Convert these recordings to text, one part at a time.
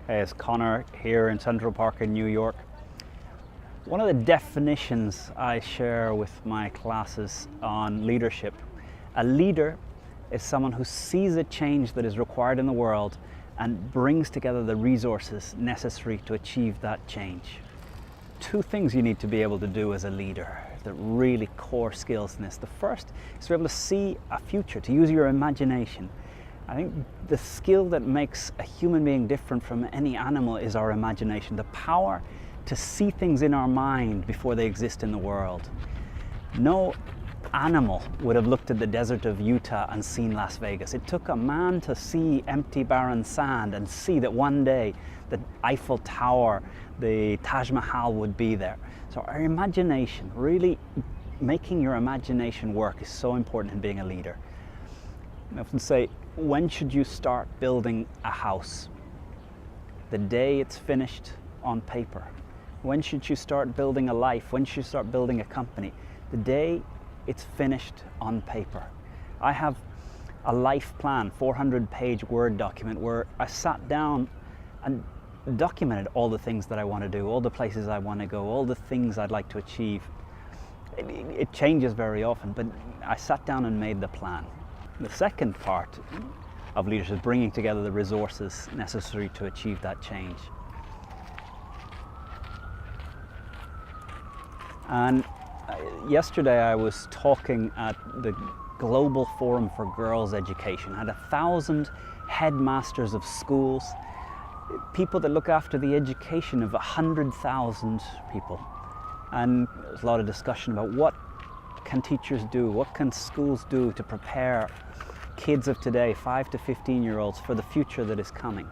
Hey, it's Connor here in Central Park in New York. One of the definitions I share with my classes on leadership, a leader is someone who sees a change that is required in the world and brings together the resources necessary to achieve that change. Two things you need to be able to do as a leader, the really core skills in this. The first is to be able to see a future, to use your imagination. I think the skill that makes a human being different from any animal is our imagination, the power to see things in our mind before they exist in the world. No animal would have looked at the desert of Utah and seen Las Vegas. It took a man to see empty barren sand and see that one day the Eiffel Tower, the Taj Mahal would be there. So our imagination, really making your imagination work, is so important in being a leader. I often say, when should you start building a house? The day it's finished on paper. When should you start building a life? When should you start building a company? The day it's finished on paper. I have a life plan, 400-page Word document, where I sat down and documented all the things that I want to do, all the places I want to go, all the things I'd like to achieve. It changes very often, but I sat down and made the plan. The second part of leadership is bringing together the resources necessary to achieve that change. And yesterday I was talking at the Global Forum for Girls Education. I had 1,000 headmasters of schools, people that look after the education of 100,000 people. And there's a lot of discussion about what can teachers do, what can schools do to prepare kids of today, 5 to 15-year-olds, for the future that is coming.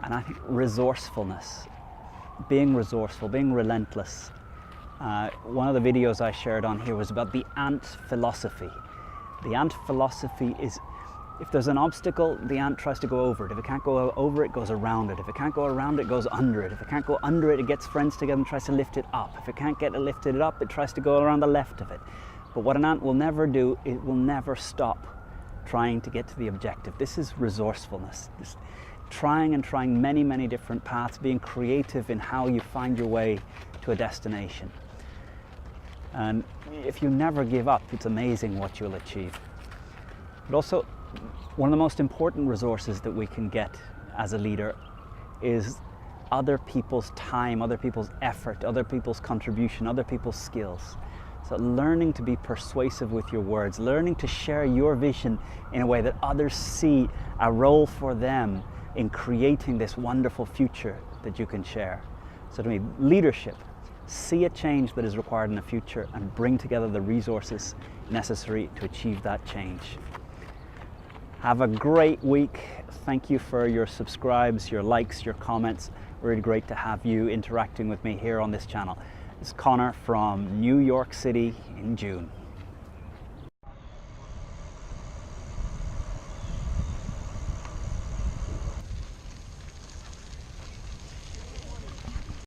And I think resourcefulness, being resourceful, being relentless. One of the videos I shared on here was about the ant philosophy. The ant philosophy is, if there's an obstacle, the ant tries to go over it. If it can't go over it, goes around it. If it can't go around it, goes under it. If it can't go under it, it gets friends together and tries to lift it up. If it can't get it lifted up, it tries to go around the left of it. But what an ant will never do, it will never stop trying to get to the objective. This is resourcefulness. This trying and trying many, many different paths, being creative in how you find your way to a destination. And if you never give up, it's amazing what you'll achieve. But also, one of the most important resources that we can get as a leader is other people's time, other people's effort, other people's contribution, other people's skills. So learning to be persuasive with your words, learning to share your vision in a way that others see a role for them in creating this wonderful future that you can share. So to me, leadership, see a change that is required in the future and bring together the resources necessary to achieve that change. Have a great week. Thank you for your subscribes, your likes, your comments. Really great to have you interacting with me here on this channel. It's Connor from New York City in June.